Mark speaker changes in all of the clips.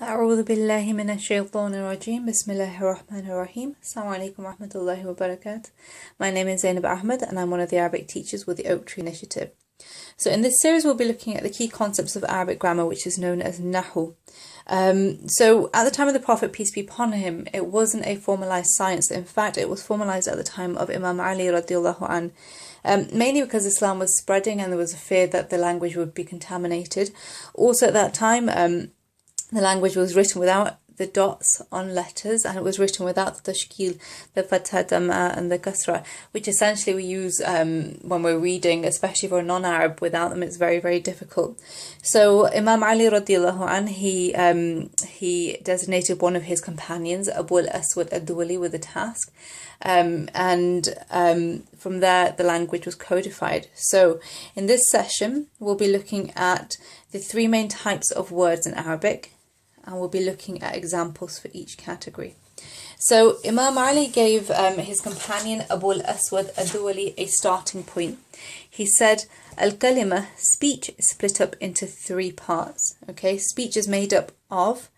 Speaker 1: أعوذ بالله من الشيطان الرجيم بسم الله الرحمن الرحيم Assalamu alaikum wa rahmatullahi wa barakatuh. My name is Zenab Ahmed and I'm one of the Arabic teachers with the Oak Tree Initiative. So in this series we'll be looking at the key concepts of Arabic grammar, which is known as Nahw. So at the time of the Prophet, peace be upon him, it wasn't a formalized science. In fact, it was formalized at the time of Imam Ali radiallahu an. Mainly because Islam was spreading and there was a fear that the language would be contaminated. Also at that time, the language was written without the dots on letters, and it was written without the tashkil, the fatha, dama, and the kasra, which essentially we use when we're reading, especially for a non-Arab. Without them, it's very, very difficult. So Imam Ali radiallahu an, he designated one of his companions, Abu al-Aswad ad-Duwali, with the task. From there, the language was codified. So in this session, we'll be looking at the three main types of words in Arabic, and we'll be looking at examples for each category. So Imam Ali gave his companion Abu al-Aswad ad-Duwali a starting point. He said, Al-Kalima, speech, is split up into three parts. Okay, speech is made up of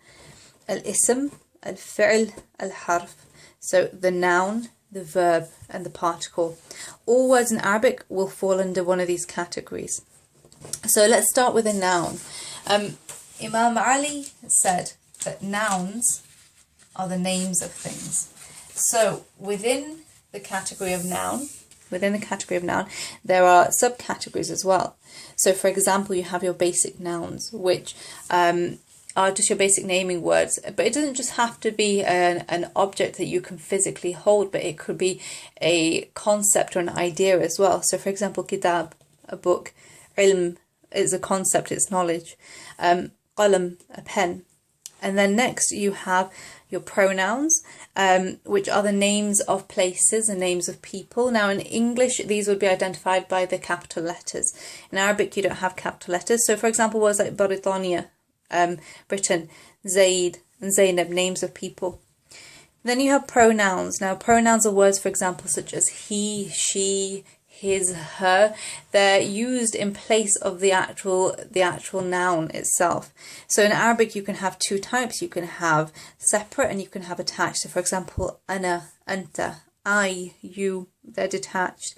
Speaker 1: al-ism, al-fi'l, al-harf. So the noun, the verb, and the particle. All words in Arabic will fall under one of these categories. So let's start with a noun. Imam Ali said that nouns are the names of things. So within the category of noun, there are subcategories as well. So for example, you have your basic nouns, which are just your basic naming words, but it doesn't just have to be an object that you can physically hold, but it could be a concept or an idea as well. So for example, kitab, a book, ilm is a concept, it's knowledge, qalam, a pen. And then next you have your pronouns, which are the names of places and names of people. Now in English, these would be identified by the capital letters. In Arabic, you don't have capital letters. So for example, words like Britania, Britain, Zaid and Zainab, names of people. Then you have pronouns. Now pronouns are words, for example, such as he, she, his, her. They're used in place of the actual noun itself. So in Arabic you can have two types. You can have separate and you can have attached. So for example, ana, anta, I, you, they're detached.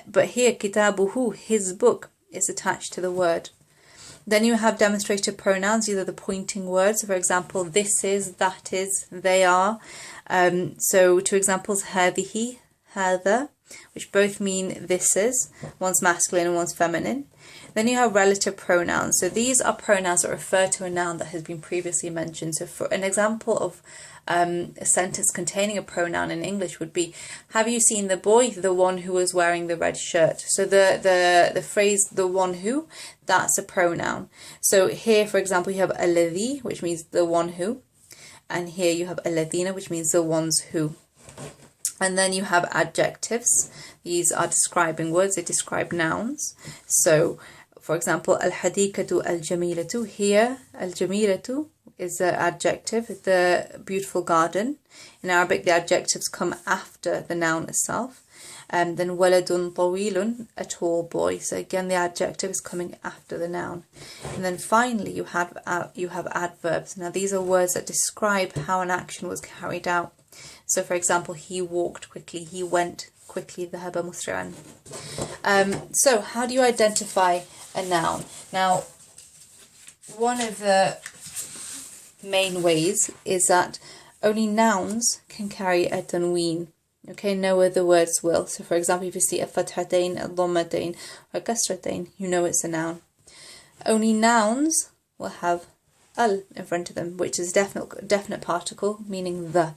Speaker 1: But here, kitabuhu, his book, is attached to the word. Then you have demonstrative pronouns. These are the pointing words. So for example, this is, that is, they are. So two examples, hadihi, hadha, which both mean this is. One's masculine and one's feminine. Then you have relative pronouns. So these are pronouns that refer to a noun that has been previously mentioned. So for an example of a sentence containing a pronoun in English would be, have you seen the boy, the one who was wearing the red shirt? So the phrase, the one who, that's a pronoun. So here, for example, you have alladhi, which means the one who. And here you have alladhina, which means the ones who. And then you have adjectives. These are describing words, they describe nouns. So, for example, al-hadikatu al-jamilatu. Here, al-jamilatu is the adjective, the beautiful garden. In Arabic, the adjectives come after the noun itself. And then waladun tawilun, a tall boy. So again, the adjective is coming after the noun. And then finally, you have adverbs. Now, these are words that describe how an action was carried out. So for example, he walked quickly, he went quickly, dhahaba musri'an. So how do you identify a noun? Now, one of the main ways is that only nouns can carry a tanween. Okay, no other words will. So for example, if you see a fathatayn, a dhammatain, or a kasratain, you know it's a noun. Only nouns will have al in front of them, which is definite particle, meaning the.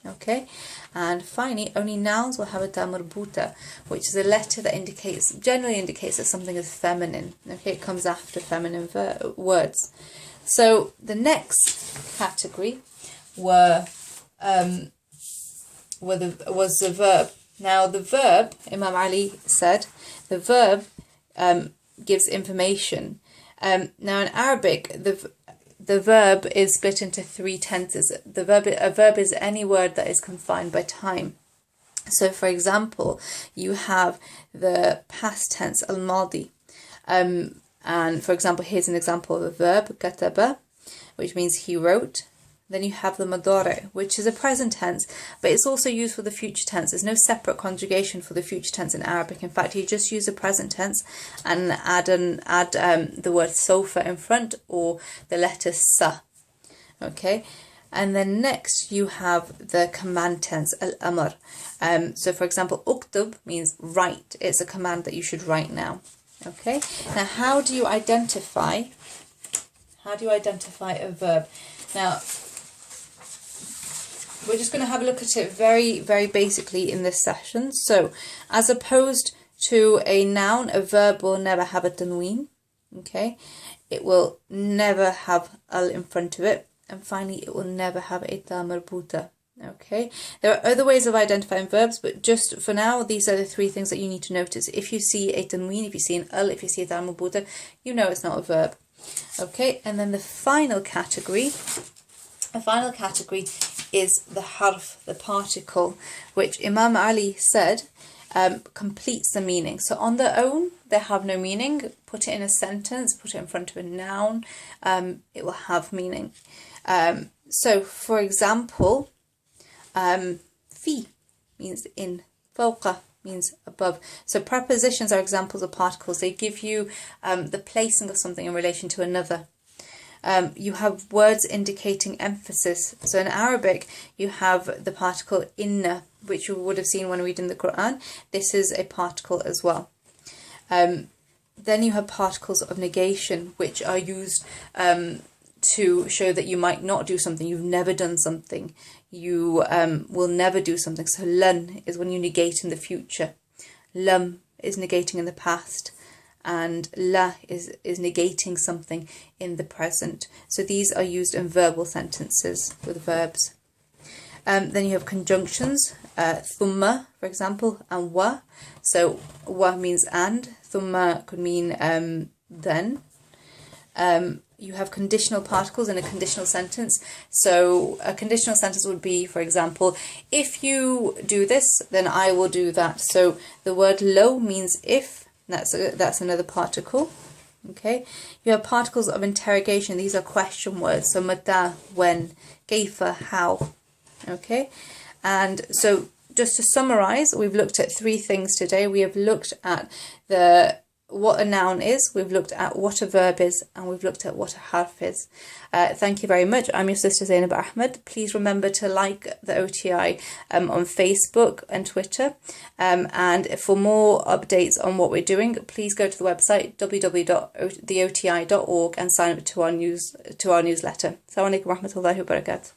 Speaker 1: Okay, and finally, only nouns will have a ta marbuta, which is a letter that generally indicates that something is feminine. Okay, it comes after feminine words. So the next category was the verb. Now the verb, Imam Ali said, the verb gives information. Now in Arabic, the verb is split into three tenses. A verb is any word that is confined by time. So for example, you have the past tense, al-madi. And for example, here's an example of a verb, kataba. which means he wrote. Then you have the madari, which is a present tense, but it's also used for the future tense. There's no separate conjugation for the future tense in Arabic. In fact, you just use the present tense and add the word sofa in front, or the letter sa. Okay, and then next you have the command tense, al-amr. So for example, uktub means write. It's a command that you should write now. Okay, now how do you identify a verb? Now, we're just going to have a look at it very, very basically in this session. So, as opposed to a noun, a verb will never have a tanween. Okay, it will never have al in front of it, and finally, it will never have a ta marbuta. Okay, there are other ways of identifying verbs, but just for now, these are the three things that you need to notice. If you see a tanween, if you see an al, if you see a ta marbuta, you know it's not a verb. Okay, and then the final category is the harf, the particle, which Imam Ali said completes the meaning. So on their own, they have no meaning. Put it in a sentence, put it in front of a noun, it will have meaning. So, for example, fi means in, fawqa means above. So prepositions are examples of particles. They give you the placing of something in relation to another. You have words indicating emphasis. So in Arabic, you have the particle inna, which you would have seen when reading the Quran. This is a particle as well. Then you have particles of negation, which are used to show that you might not do something. You've never done something. You will never do something. So lan is when you negate in the future. Lam is negating in the past. And la is negating something in the present. So these are used in verbal sentences with verbs. Then you have conjunctions, thumma, for example, and wa. So wa means and, thumma could mean then. You have conditional particles in a conditional sentence. So a conditional sentence would be, for example, if you do this, then I will do that. So the word lo means if. That's another particle. Okay, you have particles of interrogation. These are question words. So mata, when, kaifa, how. Okay, and so just to summarize, we've looked at three things today. We have looked at what a noun is, we've looked at what a verb is, and we've looked at what a harf is. Thank you very much. I'm your sister Zenab Ahmed. Please remember to like the OTI on Facebook and Twitter. And for more updates on what we're doing, please go to the website www.theoti.org and sign up to our newsletter. Assalamu alaikum warahmatullahi wabarakatuh.